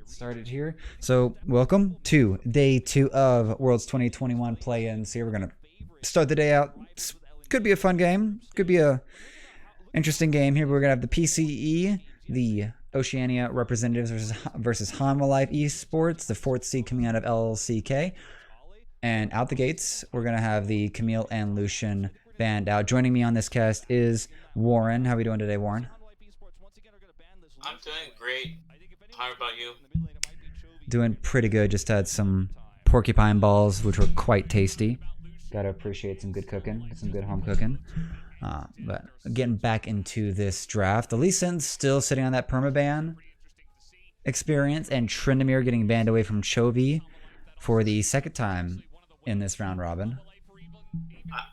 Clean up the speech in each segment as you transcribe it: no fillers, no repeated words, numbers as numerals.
Started here. So, welcome to day 2 of Worlds 2021 play-ins. Here we're going to start the day out. Could be a fun game. Could be a interesting game. Here we're going to have the PCE, the Oceania representatives versus Hanwha Life Esports, the 4th seed coming out of LLCK. And out the gates, we're going to have the Camille and Lucian band out. Joining me on this cast is Wuuren. How are we doing today, Wuuren? I'm doing great. How about you? Doing pretty good. Just had some porcupine balls, which were quite tasty. Gotta appreciate some good cooking, some good home cooking. But getting back into this draft, Lee Sin's still sitting on that permaban experience, and Tryndamere getting banned away from Chovy for the second time in this round robin.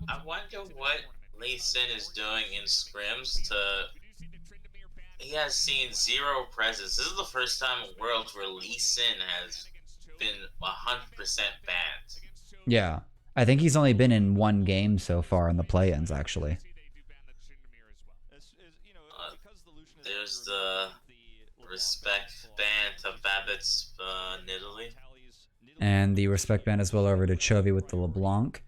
I wonder what Lee Sin is doing in scrims to... He has seen zero presence. This is the first time in Worlds where Lee Sin has been 100% banned. Yeah. I think he's only been in one game so far in the play-ins, actually. There's the respect ban to Babbitt's Nidalee. And the respect ban as well over to Chovy with the LeBlanc.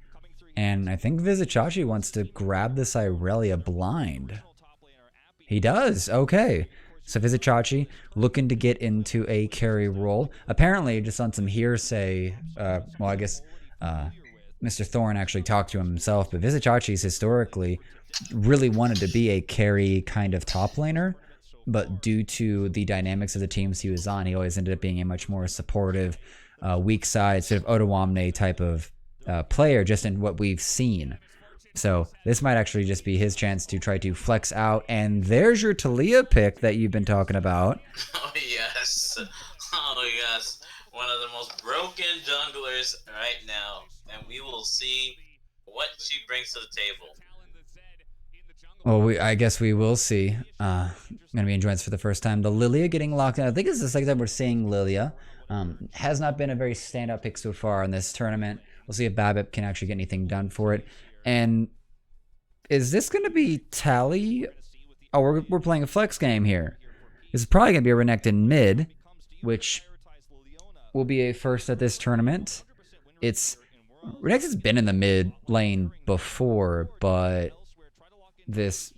And I think Vizicachi wants to grab this Irelia blind. He does. Okay. So Vizicachi looking to get into a carry role. Apparently, just on some hearsay, well, I guess Mr. Thorne actually talked to him himself, but Vizicachi's historically really wanted to be a carry kind of top laner, but due to the dynamics of the teams he was on, he always ended up being a much more supportive, weak side, sort of Ottawamne type of player, just in what we've seen. So this might actually just be his chance to try to flex out. And there's your Taliyah pick that you've been talking about. Oh, yes. Oh, yes. One of the most broken junglers right now. And we will see what she brings to the table. Well, I guess we will see. Going to be in joints for the first time. The Lilia getting locked in. I think it's the second time we're seeing Lilia. Has not been a very standout pick so far in this tournament. We'll see if Babbitt can actually get anything done for it. And is this going to be Tally? Oh, we're playing a flex game here. This is probably going to be a Renekton mid, which will be a first at this tournament. Renekton's been in the mid lane before, but this...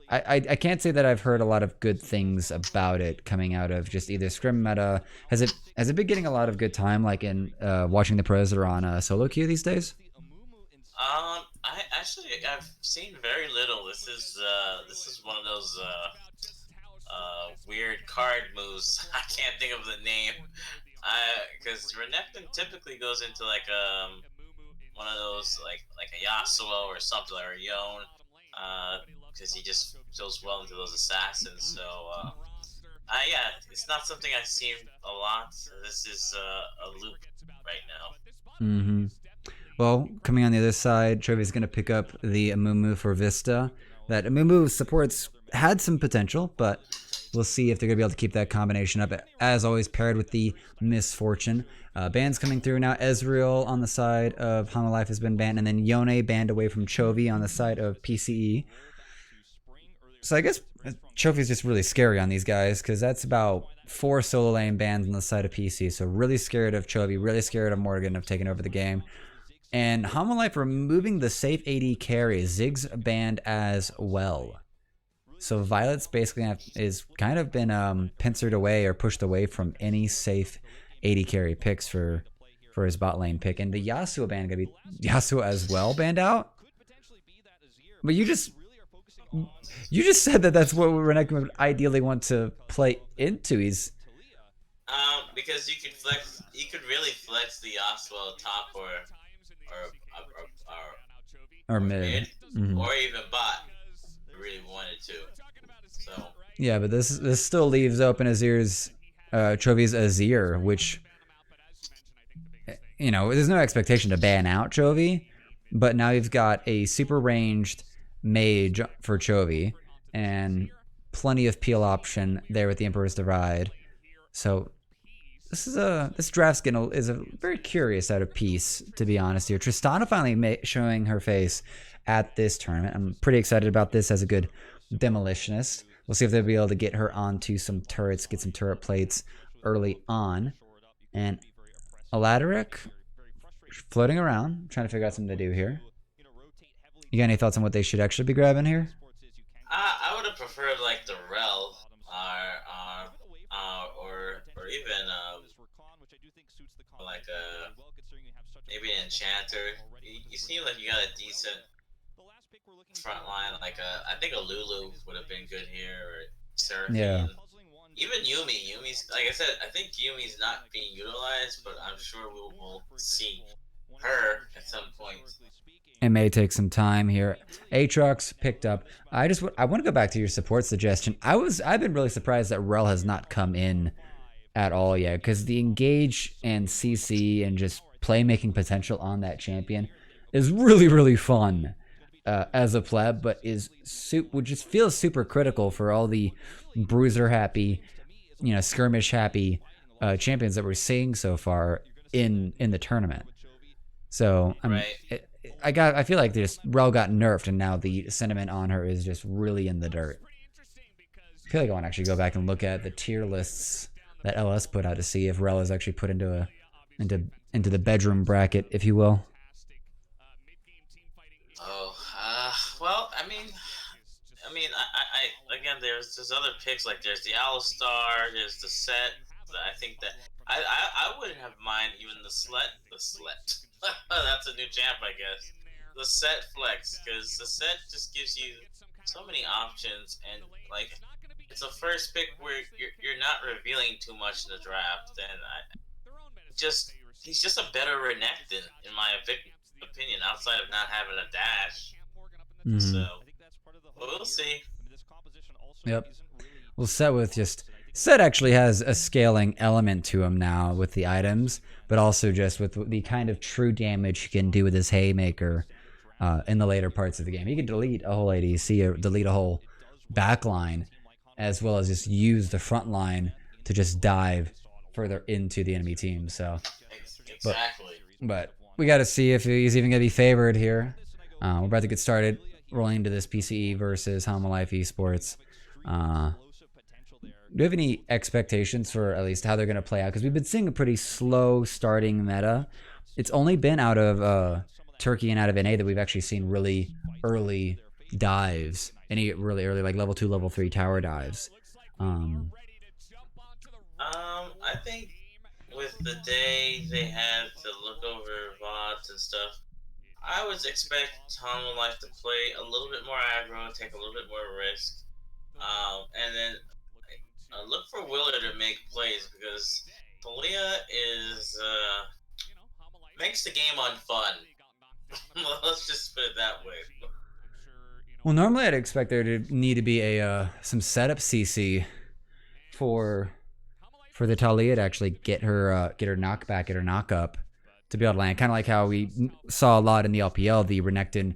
I can't say that I've heard a lot of good things about it coming out of just either scrim meta. Has it been getting a lot of good time, like in watching the pros that are on solo queue these days? I've seen very little. This is one of those weird card moves. I can't think of the name. Because Renekton typically goes into like one of those like a Yasuo or something, or a Yon, because he just goes well into those assassins. So yeah, it's not something I've seen a lot. This is a loop right now. Mm-hmm. Well, coming on the other side, Chovy's going to pick up the Amumu for Vista. That Amumu supports had some potential, but we'll see if they're going to be able to keep that combination up. As always, paired with the Misfortune. Bans coming through now. Ezreal on the side of Hanwha Life has been banned, and then Yone banned away from Chovy on the side of PCE. So I guess Chovy's just really scary on these guys, because that's about 4 solo lane bans on the side of PC. So really scared of Chovy, really scared of Morgan of taking over the game. And Hanwha Life removing the safe AD carry. Ziggs banned as well. So Violet's basically is kind of been pincered away or pushed away from any safe AD carry picks for his bot lane pick. And the Yasuo ban going to be Yasuo as well banned out. But you just said that that's what Renekton would ideally want to play into. Because you could really flex the Yasuo top or mid. Mm-hmm. Or even bot if you really wanted to. So yeah, but this still leaves open Azir's Chovy's Azir, which, you know, there's no expectation to ban out Chovy, but now you've got a super ranged mage for Chovy and plenty of peel option there with the Emperor's Divide. So this draft's is a very curious out of piece, to be honest here. Tristana finally showing her face at this tournament. I'm pretty excited about this as a good demolitionist. We'll see if they'll be able to get her onto some turrets, get some turret plates early on. And Aladaric floating around, trying to figure out something to do here. You got any thoughts on what they should actually be grabbing here? I would have preferred like the Rel, or even like maybe an Enchanter. You seem like you got a decent front line. Like I think a Lulu would have been good here, or Yeah, Seraphine. Even Yumi. Yumi's like I said. I think Yumi's not being utilized, but I'm sure we'll see her at some point. it may take some time here. Aatrox picked up. I want to go back to your support suggestion. I've been really surprised that Rel has not come in at all yet, because the engage and CC and just playmaking potential on that champion is really fun as a pleb, but would just feels super critical for all the bruiser happy, skirmish happy champions that we're seeing so far in the tournament. So Right. I feel like just Rel got nerfed, and now the sentiment on her is just really in the dirt. I feel like I want to actually go back and look at the tier lists that LS put out to see if Rel is actually put into the bedroom bracket, if you will. Oh, well, again, there's other picks, like there's the Alistar, there's the Set. I think that I wouldn't have mind even the Slet. That's a new champ, I guess. The Set Flex, because the Set just gives you so many options, and like it's a first pick where you're not revealing too much in the draft, and he's just a better Renekton in my opinion, outside of not having a dash. Mm-hmm. So we'll see. Yep. Well, Set actually has a scaling element to him now with the items, but also just with the kind of true damage he can do with his Haymaker in the later parts of the game. He can delete a whole ADC or delete a whole backline, as well as just use the front line to just dive further into the enemy team. So, Exactly. but we got to see if he's even going to be favored here. We're about to get started rolling into this PCE versus Halma Life Esports. Do you have any expectations for at least how they're going to play out? Because we've been seeing a pretty slow starting meta. It's only been out of Turkey and out of NA that we've actually seen really early dives. Any really early, like level 2, level 3 tower dives. I think with the day they had to look over VODs and stuff, I would expect Tom Life to play a little bit more aggro, take a little bit more risk, and then look for Willer to make plays, because Talia makes the game unfun. Let's just put it that way. Well, normally I'd expect there to need to be some setup CC for the Talia to actually get her knockback, get her knock up to be able to land. Kind of like how we saw a lot in the LPL, the Renekton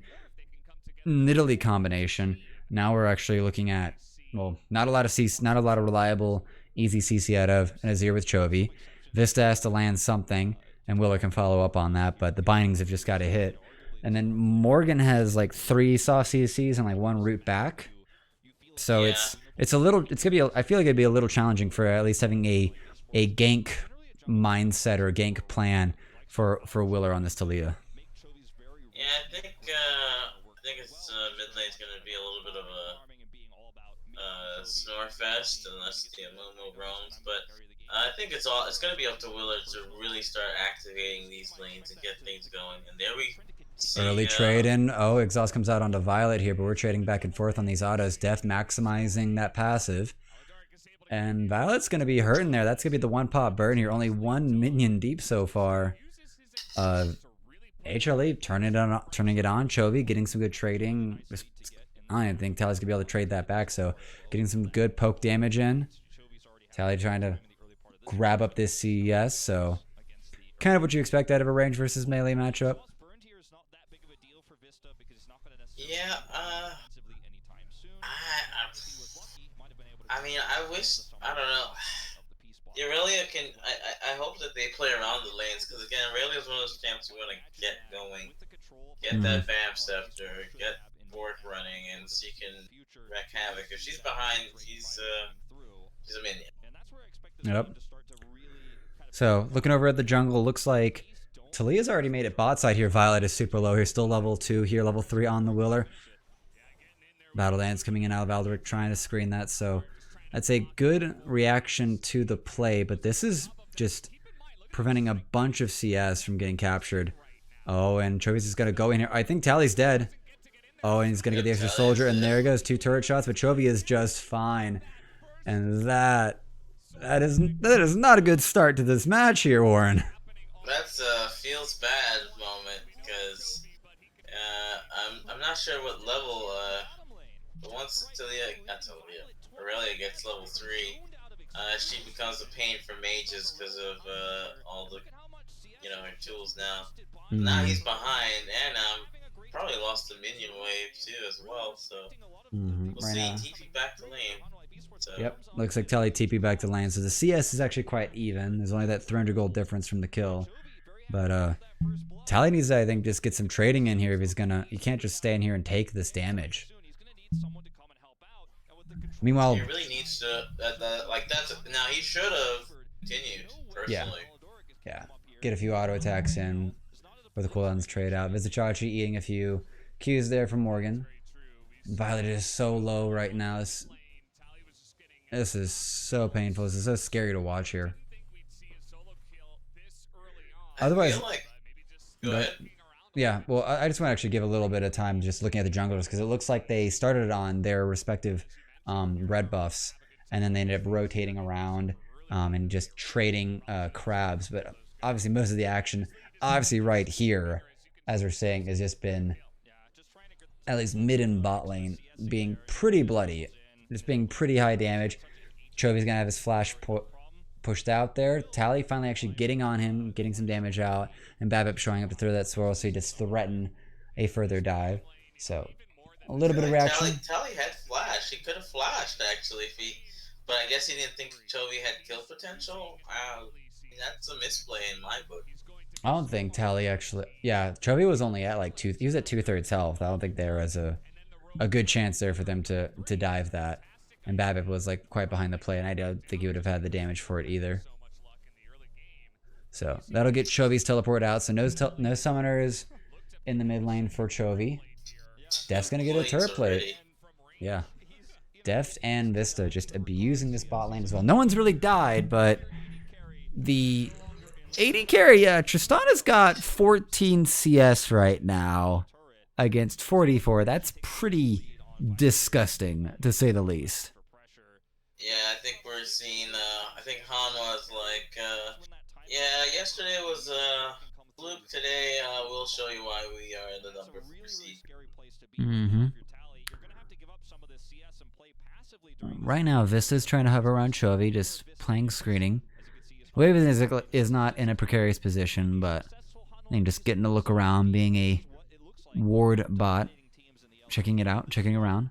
Nidalee combination. Now we're actually looking at, well, not a lot of reliable easy CC out of Azir with Chovy. Vista has to land something, and Willer can follow up on that, but the bindings have just got to hit. And then Morgan has like 3 soft CCs and like 1 root back. So Yeah. it's gonna be I feel like it'd be a little challenging for at least having a gank mindset or a gank plan for Willer on this Talia. Yeah, I think it's mid lane's gonna be a little bit of a snore fest unless the Amumu roams, but I think it's gonna be up to Willer to really start activating these lanes and get things going. And there we see Early trade in. Oh, exhaust comes out onto Violet here, but we're trading back and forth on these autos. Def maximizing that passive. And Violet's going to be hurting there. That's going to be the 1 pop burn here. Only 1 minion deep so far. HLE turning it on. Chovy getting some good trading. I don't even think Tally's going to be able to trade that back. So getting some good poke damage in. Tally trying to grab up this CES. So kind of what you expect out of a range versus melee matchup. Yeah, I mean, I don't know. Irelia can, I hope that they play around the lanes, because again, Irelia is one of those champs you want to get going, get that BAM scepter, get Bork running, and she can wreak havoc. If she's behind, she's a minion. Yep. So looking over at the jungle, looks like Talia's already made it bot side here. Violet is super low here, still level 2 here, level 3 on the Willer. Battle Dance coming in out of Aldrich trying to screen that, so that's a good reaction to the play, but this is just preventing a bunch of CS from getting captured. Oh, and Chovy's is going to go in here. I think Tally's dead. Oh, and he's going to get the extra soldier, and there goes 2 turret shots, but Chovy is just fine. And that is not a good start to this match here, Wuuren. That's a feels bad moment because I'm not sure what level. But once Aurelia gets level 3, she becomes a pain for mages because of all the her tools now. Now he's behind, and probably lost the minion wave too as well. So we'll see. Now. TP back to lane. So. Yep, looks like Tally TP back to lane. So the CS is actually quite even. There's only that 300 gold difference from the kill. But Tally needs to, I think, just get some trading in here if he's gonna. You can't just stay in here and take this damage. Meanwhile, he really needs to. Now he should have continued personally. Yeah. Get a few auto attacks in, or the cooldowns trade out. Vizichachi eating a few Qs there from Morgan. Violet is so low right now. This is so painful. This is so scary to watch here. Otherwise, go ahead. Yeah, well, I just want to actually give a little bit of time just looking at the junglers because it looks like they started on their respective red buffs and then they ended up rotating around and just trading crabs. But obviously, most of the action, obviously, right here, as we're saying, has just been at least mid and bot lane being pretty bloody, just being pretty high damage. Chovy's gonna have his flash pushed out there. Tally finally actually getting on him, getting some damage out, and Babip showing up to throw that swirl, so he just threaten a further dive. So a little bit of reaction. Tally had flash. He could have flashed actually but I guess he didn't think Chovy had kill potential. That's a misplay in my book. I don't think Tally actually. Yeah, Chovy was only at like he was at 2/3 health. I don't think there was a good chance there for them to dive that. And Babip was like quite behind the play, and I don't think he would have had the damage for it either. So that'll get Chovy's teleport out. So no summoners in the mid lane for Chovy. Deft's gonna get a turret plate. Yeah, Deft and Vista just abusing this bot lane as well. No one's really died, but the AD carry, yeah, Tristana's got 14 CS right now against 44. That's pretty disgusting, to say the least. Yeah, I think we're seeing, I think Han was like, yeah, yesterday was fluke, today we'll show you why we are the number 4 seed. Right now, Vista's trying to hover around Chovy, just playing screening. Wave is not in a precarious position, but I think just getting to look around, being a ward bot, checking it out, checking around.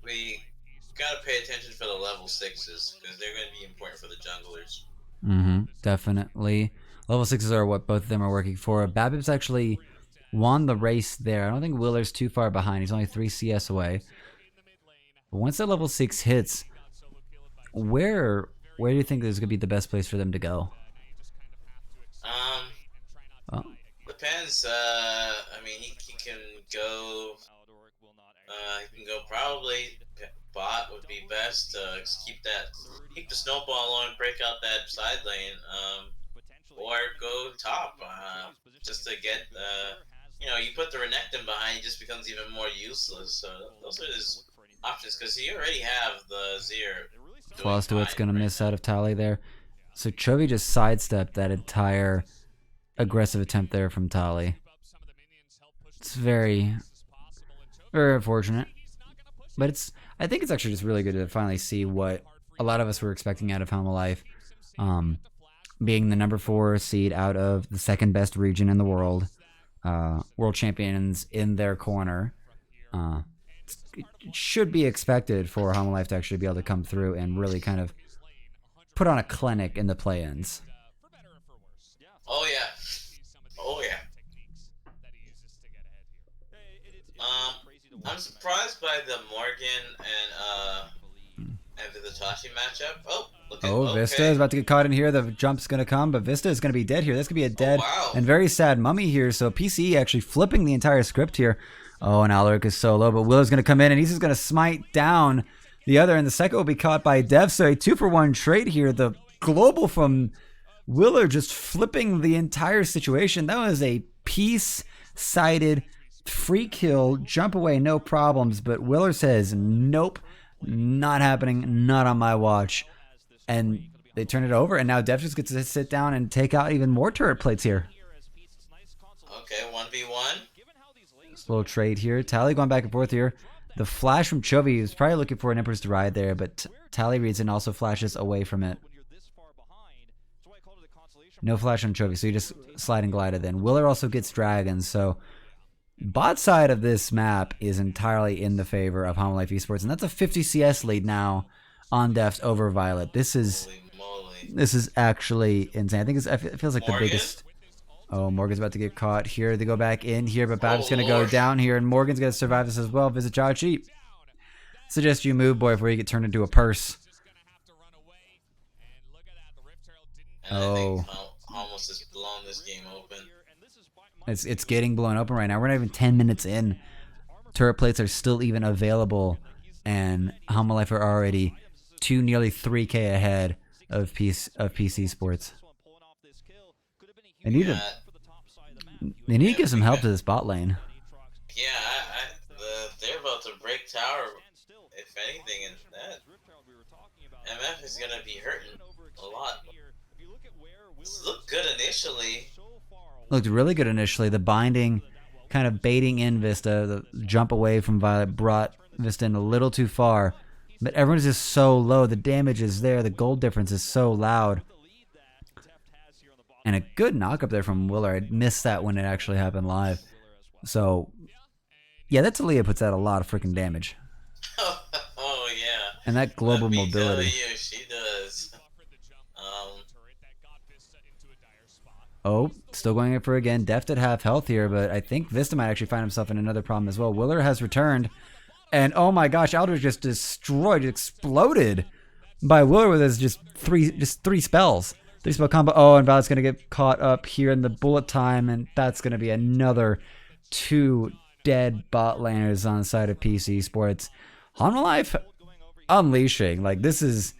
We gotta pay attention for the level 6s because they're gonna be important for the junglers. Definitely. Level 6s are what both of them are working for. Babip's actually won the race there. I don't think Willer's too far behind. He's only 3 CS away. But once that level 6 hits, where do you think is going to be the best place for them to go? Depends. I mean, he can go. He can go probably bot would be best. Keep the snowball on, break out that side lane. Or go top. Just to get you put the Renekton behind, he just becomes even more useless. So those are his options because you already have the Zir. Flawless Duet's going to miss out of Tally there. So Chovy just sidestepped that entire aggressive attempt there from Tally. It's very, very unfortunate. But I think it's actually just really good to finally see what a lot of us were expecting out of Helm of Life. Being the number 4 seed out of the second best region in the world. World champions in their corner. It should be expected for Helm of Life to actually be able to come through and really kind of put on a clinic in the play-ins. Oh yeah. Oh yeah. I'm surprised by the Morgan and Vitachi matchup. Oh, look at Oh, Vista okay. is about to get caught in here. The jump's going to come, but Vista is going to be dead here. That's going to be a Oh dead wow. and very sad mummy here. So PCE actually flipping the entire script here. Oh, and Alaric is so low, but Willer's going to come in and he's just going to smite down the other, and the second will be caught by Dev. So a 2-for-1 trade here. The global from Willer just flipping the entire situation. That was a piece-sided free kill, jump away, no problems. But Willer says, nope, not happening, not on my watch. And they turn it over, and now Dev just gets to sit down and take out even more turret plates here. Okay, 1v1. This little trade here. Tally going back and forth here. The flash from Chovy is probably looking for an Emperor's to ride there, but Tally reads and also flashes away from it. No flash on Chovy, so you just slide and glide it then. Willer also gets dragons, so bot side of this map is entirely in the favor of Hanwha Life Esports, and that's a 50 CS lead now on Defs over Violet. This is actually insane. I think it feels like Morgan? the biggest. Oh, Morgan's about to get caught here. They go back in here, but Bab's going to go Lord. down here, and Morgan's going to survive this as well. Visit Chachi. Suggest you move, boy, before you get turned into a purse. And I think almost has blown this game open. It's getting blown open right now. We're not even 10 minutes in. Turret plates are still even available, and Hanwha Life are already nearly 3K ahead of PC Sports. They need to give some help to this bot lane. Yeah, they're about to break tower. If anything, and that MF is gonna be hurting a lot. This looked good initially. Looked really good initially. The binding kind of baiting in Vista. The jump away from Violet brought Vista in a little too far. But everyone's just so low. The damage is there. The gold difference is so loud. And a good knock up there from Willer. I missed that when it actually happened live. So, yeah, that Talia puts out a lot of freaking damage. Oh yeah. And that global Let me mobility. tell you, she does. Oh, still going in for again. Deft at half health here, but I think Vista might actually find himself in another problem as well. Willer has returned. And oh my gosh, Aldridge just destroyed, exploded by Willer with his just three spells. 3-spell combo. Oh, and Violet's gonna get caught up here in the bullet time, and that's gonna be another 2 dead bot laners on the side of PC Sports. Hanwha Life unleashing. Like this is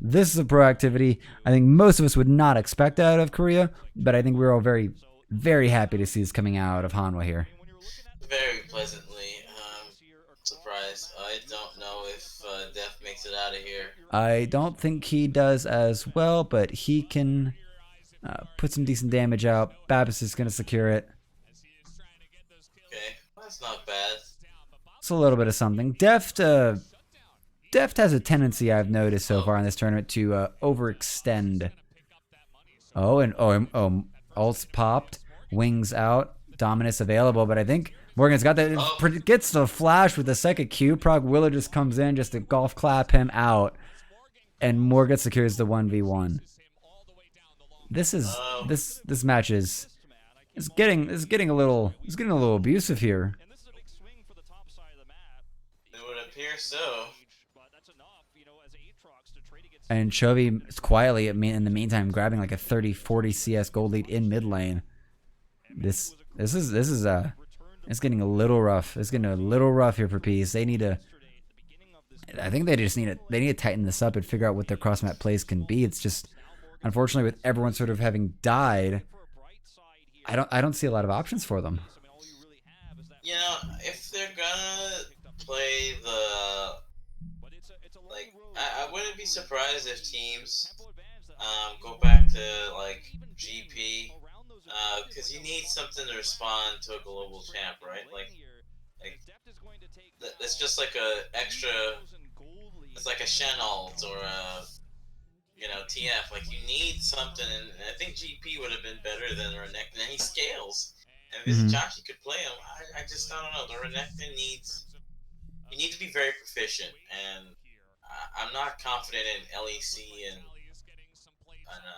a proactivity I think most of us would not expect out of Korea, but I think we're all very, very happy to see this coming out of Hanwha here. Very pleasantly surprised. I don't know if Def makes it out of here. I don't think he does as well, but he can put some decent damage out. Babis is going to secure it. Okay, that's not bad. It's a little bit of something. Deft has a tendency I've noticed so far in this tournament to overextend. Oh, and ults popped, wings out, dominus available, but I think Morgan's got that. Gets the flash with the second Q. Prog Willer just comes in just to golf clap him out, and Morgan secures the 1v1. This match is getting a little abusive here. It would appear so. And Chovy is quietly in the meantime grabbing like a 30-40 CS gold lead in mid lane. This is it's getting a little rough. It's getting a little rough here for Peace. They need to. I think they just need to tighten this up and figure out what their cross map plays can be. It's just unfortunately with everyone sort of having died, I don't see a lot of options for them. You know, if they're gonna play the I wouldn't be surprised if teams go back to like GP because you need something to respond to a global champ, right? Like it's just like a extra. It's like a Shen ult or a TF. Like you need something, and I think GP would have been better than Renekton. And he scales, and Vizichachi could play him. I just don't know. The Renekton needs. You need to be very proficient, and I'm not confident in LEC and.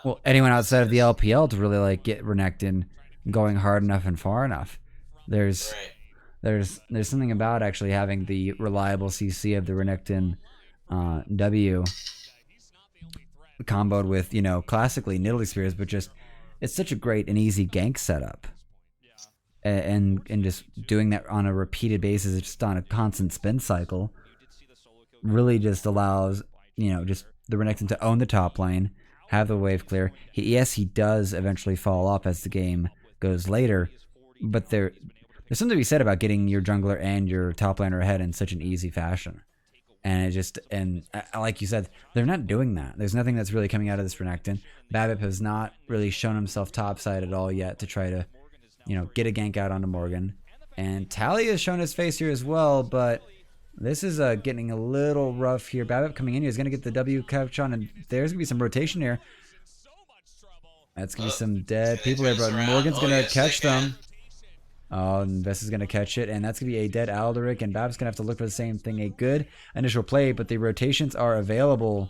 Well, anyone outside of the LPL to really like get Renekton going hard enough and far enough. There's There's something about actually having the reliable CC of the Renekton W comboed with, classically Nidalee Spears, but just it's such a great and easy gank setup. And just doing that on a repeated basis, just on a constant spin cycle, really just allows, just the Renekton to own the top lane, have the wave clear. Yes, he does eventually fall off as the game goes later, but there's something to be said about getting your jungler and your top laner ahead in such an easy fashion. And like you said, they're not doing that. There's nothing that's really coming out of this Renekton. BABIP has not really shown himself topside at all yet to try to, get a gank out onto Morgan. And Tally has shown his face here as well, but this is getting a little rough here. BABIP coming in here is going to get the W catch on, and there's going to be some rotation here. That's going to be some dead people there, but Morgan's going to catch them. Oh, and Vesta's going to catch it, and that's going to be a dead Alderic, and Bab's going to have to look for the same thing. A good initial play, but the rotations are available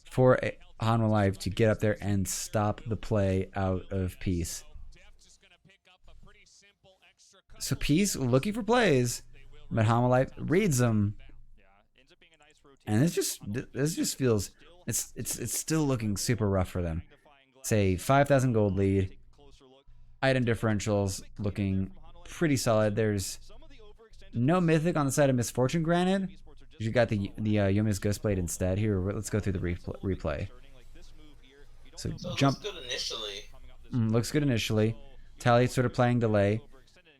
for Hanwha Life to get up there and stop the play out of Peace. So Peace looking for plays, but Hanwha Life reads them. And this just feels, it's still looking super rough for them. Say 5,000 gold lead. Item differentials looking pretty solid. There's no mythic on the side of Misfortune, granted. You got the Yumi's Ghostblade instead. Here, let's go through the replay. So jump. Looks good initially. Looks good initially. Tally sort of playing delay.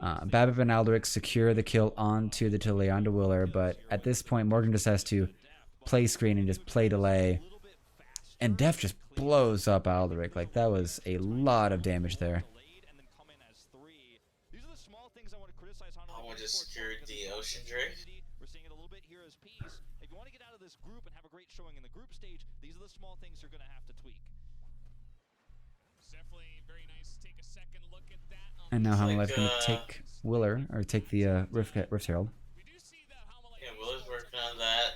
BABIP and Alderic secure the kill onto the delay onto Willer, but at this point, Morgan just has to play screen and just play delay. And Def just blows up Alderic. Like, that was a lot of damage there. Just secured the Ocean Drake. We're seeing it a little bit here as Peace. If you want to get out of this group and have a great showing in the group stage, these are the small things you're going to have to tweak. Definitely very nice. Take a second look at that. And now Hanwha Life going to take Willer, or take the Rift Herald. Yeah, Willer's working on that.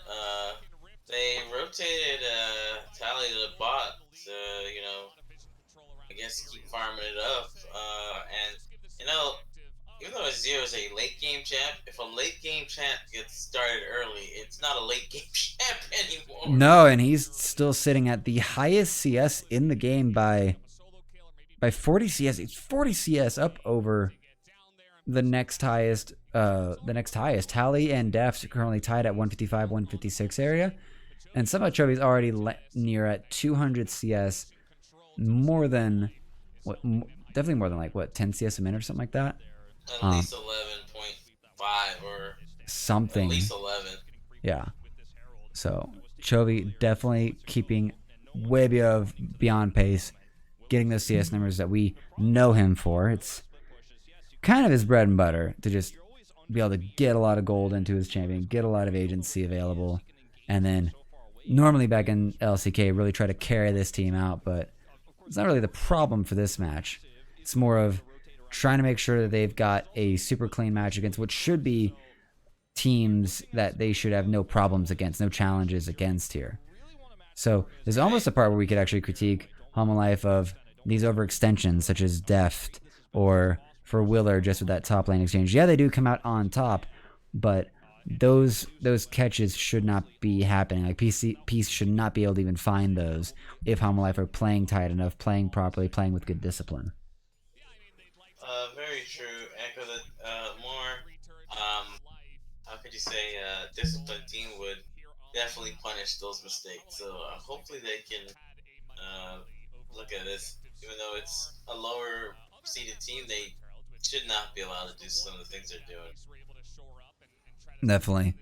They rotated Tally to the bot to, I guess keep farming it up. And, even though Azir is a late game champ, if a late game champ gets started early, it's not a late game champ anymore. No, and he's still sitting at the highest CS in the game by 40 CS. It's 40 CS up over the next highest. Tally and Def currently tied at 155, 156 area, and somehow Chovy's already near at 200 CS, more than definitely more than 10 CS a minute or something like that. At least 11.5 or something. At least 11. Yeah. So Chovy definitely keeping way beyond pace, getting those CS numbers that we know him for. It's kind of his bread and butter to just be able to get a lot of gold into his champion, get a lot of agency available, and then normally back in LCK really try to carry this team out, but it's not really the problem for this match. It's more of trying to make sure that they've got a super clean match against what should be teams that they should have no problems against, no challenges against here. So there's almost a part where we could actually critique Hanwha Life of these overextensions, such as Deft, or for Willer just with that top lane exchange. Yeah, they do come out on top, but those catches should not be happening. Like Peace should not be able to even find those if Hanwha Life are playing tight enough, playing properly, playing with good discipline. Very true. Echo that more. How could you say disciplined team would definitely punish those mistakes. So hopefully they can look at this. Even though it's a lower seeded team, they should not be allowed to do some of the things they're doing. Definitely.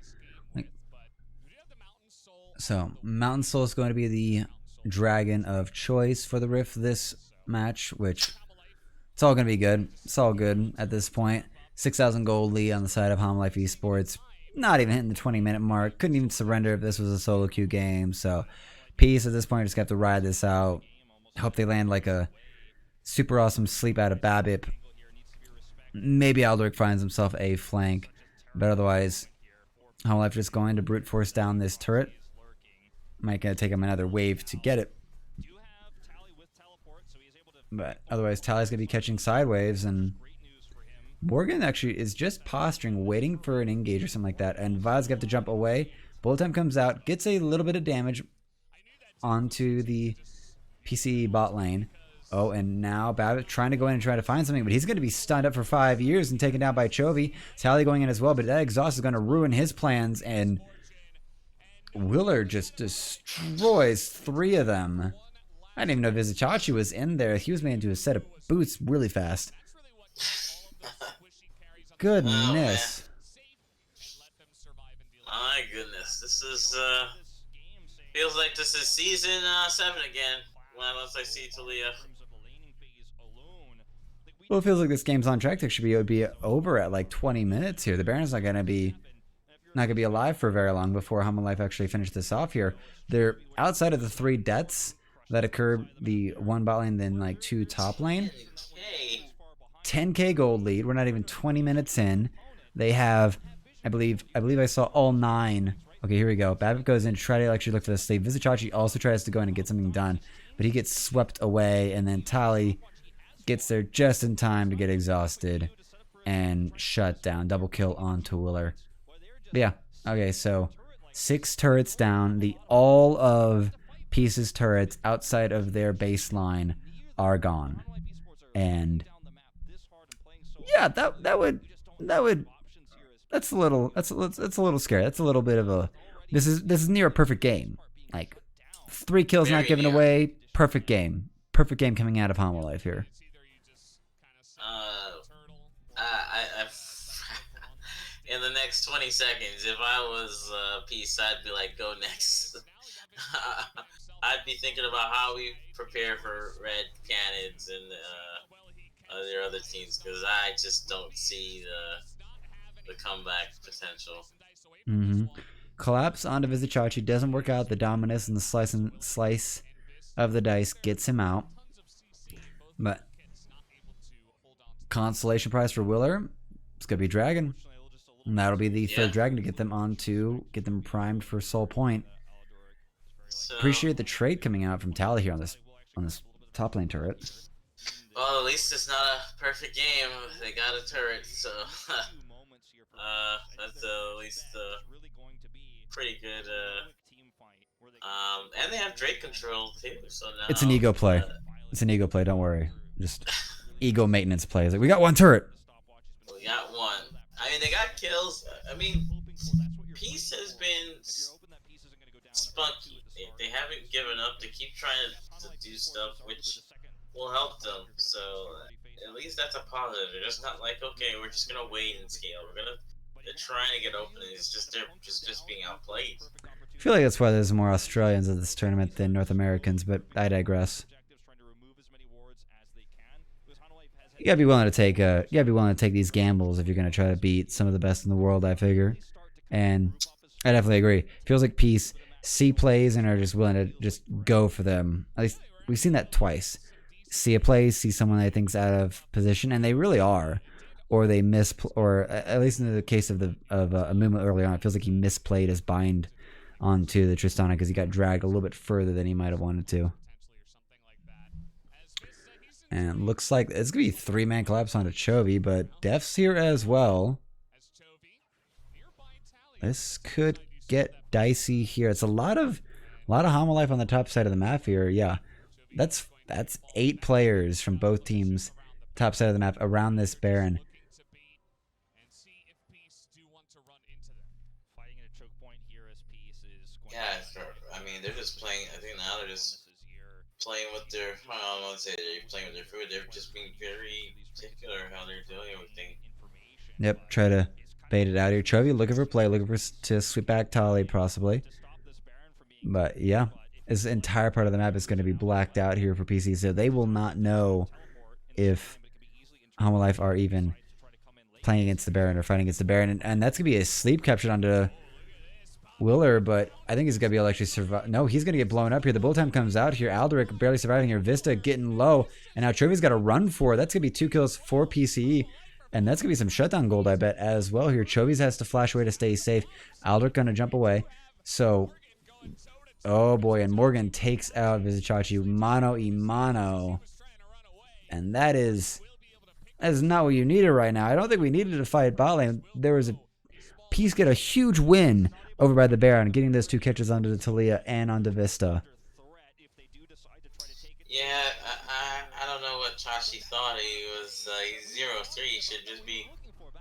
So Mountain Soul is going to be the dragon of choice for the Rift this match, which it's all going to be good. It's all good at this point. 6,000 gold lead on the side of Hanwha Life Esports. Not even hitting the 20-minute mark. Couldn't even surrender if this was a solo queue game. So Peace at this point just got to ride this out. Hope they land like a super awesome sleep out of BABIP. Maybe Alderic finds himself a flank. But otherwise, Hanwha Life just going to brute force down this turret. Might gonna take him another wave to get it. But otherwise, Tally's gonna be catching side waves, and Morgan actually is just posturing, waiting for an engage or something like that, and Vaz have to jump away. Bullet time comes out, gets a little bit of damage onto the PCE bot lane. Oh, and now Babbitt trying to go in and try to find something, but he's going to be stunned up for 5 years and taken down by Chovy. Tally going in as well, but that exhaust is going to ruin his plans, and Willer just destroys 3 of them. I didn't even know Vizicachi was in there. He was made into a set of boots really fast. Goodness. My goodness, this is feels like this is season 7 again. Once I see Talia. Well, it feels like this game's on track. It should be over at like 20 minutes here. The Baron's not gonna be alive for very long before Humble Life actually finish this off here. They're outside of the 3 deaths that occurred, the 1 bot lane, then like 2 top lane. 10k gold lead. We're not even 20 minutes in. They have, I believe I saw all 9. Okay, here we go. Babbitt goes in to try to actually look for the sleep. Vizicachi also tries to go in and get something done, but he gets swept away, and then Tally gets there just in time to get exhausted and shut down. Double kill onto Willer. But yeah, okay, so 6 turrets down. All of Peace's turrets outside of their baseline are gone. And yeah, that's a little scary. That's a little bit of a this is near a perfect game. Like 3 kills not given away, perfect game. Perfect game coming out of Humble Life here. In the next 20 seconds, if I was Peace, I'd be like, go next. I'd be thinking about how we prepare for Red Canids and their other teams, because I just don't see the comeback potential. Collapse onto Vizicachi doesn't work out. The Dominus and the slice of the dice gets him out. But consolation prize for Willer, it's gonna be Dragon. And that'll be the 3rd Dragon to get them primed for Soul Point. So, appreciate the trade coming out from Tally here on this top lane turret. Well, at least it's not a perfect game. They got a turret, so that's at least pretty good. And they have Drake control too. So now it's an ego play. It's an ego play. Don't worry. Just ego maintenance play. It's like, we got 1 turret. We got 1. I mean, they got kills. I mean, Peace has been spunky. They haven't given up. They keep trying to do stuff which will help them. So at least that's a positive. They're just not like, okay, we're just gonna wait and scale. They're trying to get openings. They're just being outplayed. I feel like that's why there's more Australians at this tournament than North Americans, but I digress. You gotta be willing to take these gambles if you're gonna try to beat some of the best in the world, I figure. And I definitely agree. Feels like Peace see plays and are just willing to just go for them. At least we've seen that twice. See a play, see someone they think's out of position, and they really are, or they miss, or at least in the case of Amumu early on, it feels like he misplayed his bind onto the Tristana because he got dragged a little bit further than he might have wanted to. And it looks like it's going to be 3-man collapse onto Chovy, but Def's here as well. This could get dicey here. It's a lot of Humble Life on the top side of the map here. Yeah, that's 8 players from both teams, top side of the map, around this Baron. Yeah, I mean, they're just playing. I think now they're just playing with their. I don't want to say they're playing with their food. They're just being very particular how they're doing everything. Yep, try to bait it out here. Chovy looking for play, looking to sweep back Tali possibly. But yeah, this entire part of the map is going to be blacked out here for PC, so they will not know if Humble Life are even playing against the Baron or fighting against the Baron, and that's going to be a sleep captured onto Willer, but I think he's going to be able to actually survive. No, he's going to get blown up here. The bull time comes out here. Alderic barely surviving here. Vista getting low, and now Chovy's got to run for it. That's going to be 2 kills for PCE, and that's going to be some shutdown gold, I bet, as well here. Chovy's has to flash away to stay safe. Alderic going to jump away. So, oh boy, and Morgan takes out Vizicachi mano y mano, and that is That is not what you needed right now. I don't think we needed to fight bot lane. There was a Peace get a huge win over by the Baron, getting those 2 catches onto the Talia and onto Vista. Yeah, I don't know what Chachi thought. He was he's 0-3. He should just be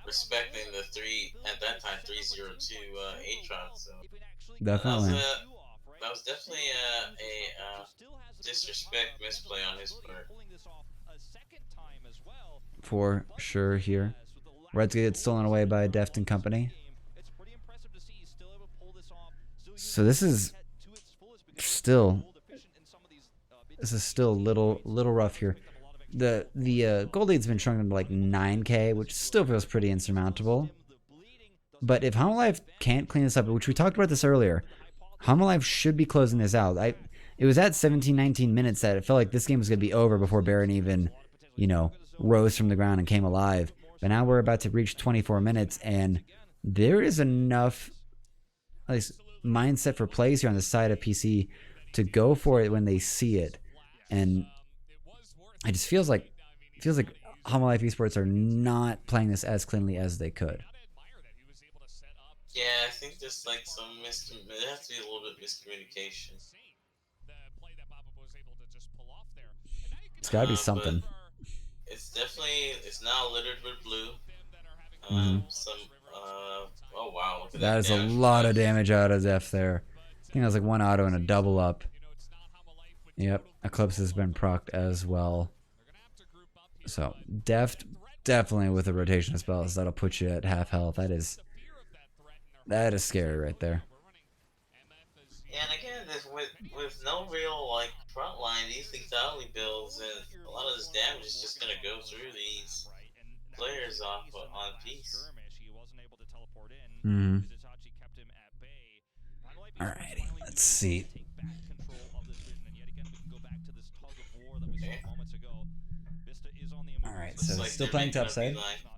respecting the 3 at that time 3-0-2 Atron. So Definitely. that was definitely a disrespect misplay on his part. For sure here. Reds get stolen away by Deft and company. So this is still a little rough here. The gold lead's been shrunken to like 9k, which still feels pretty insurmountable. But if Homalife can't clean this up, which we talked about this earlier, Homalife should be closing this out. It was at 17-19 minutes that it felt like this game was going to be over before Baron even, rose from the ground and came alive. But now we're about to reach 24 minutes, and there is enough, at least mindset for plays here on the side of PC to go for it when they see it. And it just feels like Homalife Esports are not playing this as cleanly as they could. Yeah, I think there's like some there has to be a little bit of miscommunication. It's got to be something. It's now littered with blue. Oh wow, look at that is a lot of damage out of Def there. I think that was like 1 auto and a double up. Yep, Eclipse has been procced as well. So Deft definitely with a rotation of spells that'll put you at half health. That is scary right there. And again, with no real like front line, these lethality builds, and a lot of this damage is just gonna go through these players off on Peace. Alrighty, let's see. Alright, so like still playing topside.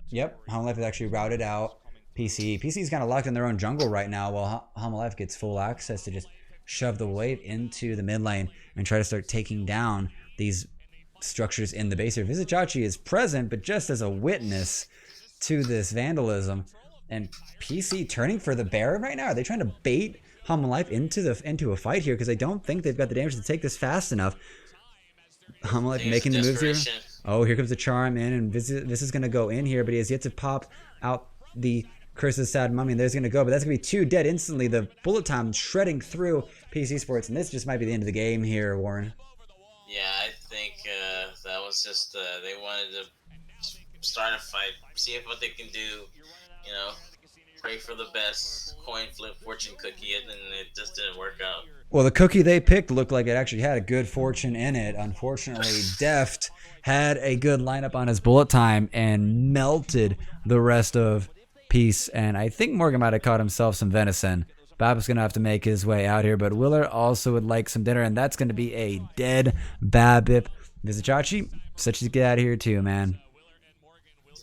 Yep, Homalife is actually routed out PCE. PCE's kind of locked in their own jungle right now while Homalife gets full access to just shove the wave into the mid lane and try to start taking down these structures in the base here. Vizicachi is present, but just as a witness to this vandalism. And PC turning for the Baron right now. Are they trying to bait Homalife into a fight here? Because I don't think they've got the damage to take this fast enough. Homalife making the moves here. Oh, here comes the charm in, and this is going to go in here, but he has yet to pop out the Curse of the Sad Mummy, and there's going to go, but that's going to be 2 dead instantly. The bullet time shredding through PC Sports, and this just might be the end of the game here, Wuuren. Yeah, I think that was just, they wanted to start a fight, see what they can do, pray for the best, coin flip, fortune cookie, and it just didn't work out. Well, the cookie they picked looked like it actually had a good fortune in it. Unfortunately, Deft had a good lineup on his bullet time and melted the rest of Peace. And I think Morgan might have caught himself some venison. Babip's going to have to make his way out here, but Willer also would like some dinner, and that's going to be a dead Babip. Vizicachi, such to get out of here too, man.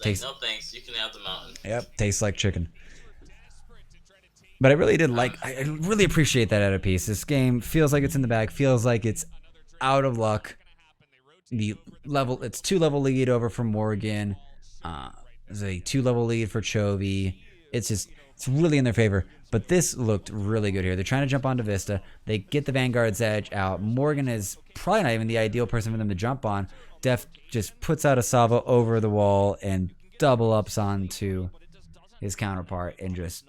Like, no thanks, you can have the mountain. Yep, tastes like chicken. But I really did I really appreciate that out of Peace. This game feels like it's in the bag, feels like it's out of luck. It's 2-level lead over for Morgan. There's a 2-level lead for Chovy. It's really in their favor. But this looked really good here. They're trying to jump onto Vista. They get the Vanguard's edge out. Morgan is probably not even the ideal person for them to jump on. Def just puts out a salvo over the wall and double ups onto his counterpart and just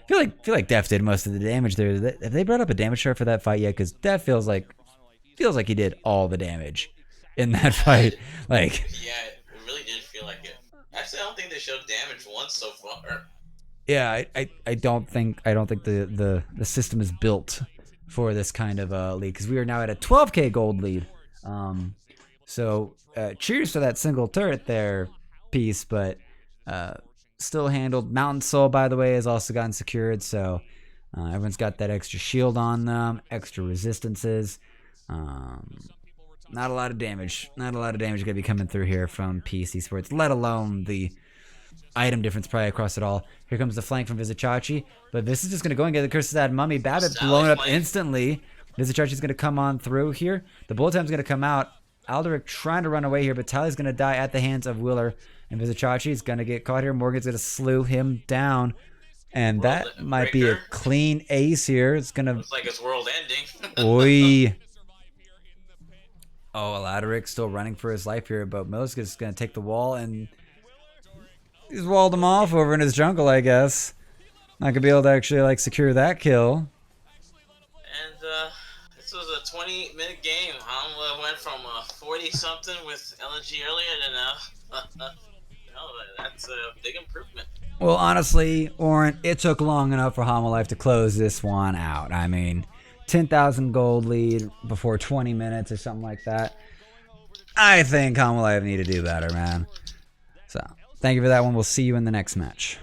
feel like Def did most of the damage there. Have they brought up a damage chart for that fight yet? Because Def feels like he did all the damage in that fight. Yeah, it really did feel like it. Actually, I don't think they showed damage once so far. Yeah, I don't think the system is built for this kind of lead, because we are now at a 12k gold lead. So cheers to that single turret there, Peace, but still handled. Mountain Soul, by the way, has also gotten secured, so everyone's got that extra shield on them, extra resistances. Not a lot of damage going to be coming through here from PC Sports, let alone the item difference probably across it all. Here comes the flank from Vizicachi, but this is just going to go and get the Curse of that Mummy. Babip blown up instantly. Vizicachi's going to come on through here. The bullet time's going to come out. Alderic trying to run away here, but Tyler's going to die at the hands of Wheeler. And Vizichachi's going to get caught here. Morgan's going to slew him down. And World that might be a breaker. clean ace here. It's going to... Looks like it's world ending. Oi. Oh, Alderic still running for his life here, but Miller's just going to take the wall, and he's walled him off over in his jungle, I guess. Not going to be able to actually, like, secure that kill. And this was a 20-minute game. Hamla went from 40-something with LNG earlier to now. That's a big improvement. Well, honestly, Wuuren, it took long enough for Life to close this one out. I mean, 10,000 gold lead before 20 minutes or something like that. I think Life need to do better, man. So, thank you for that one. We'll see you in the next match.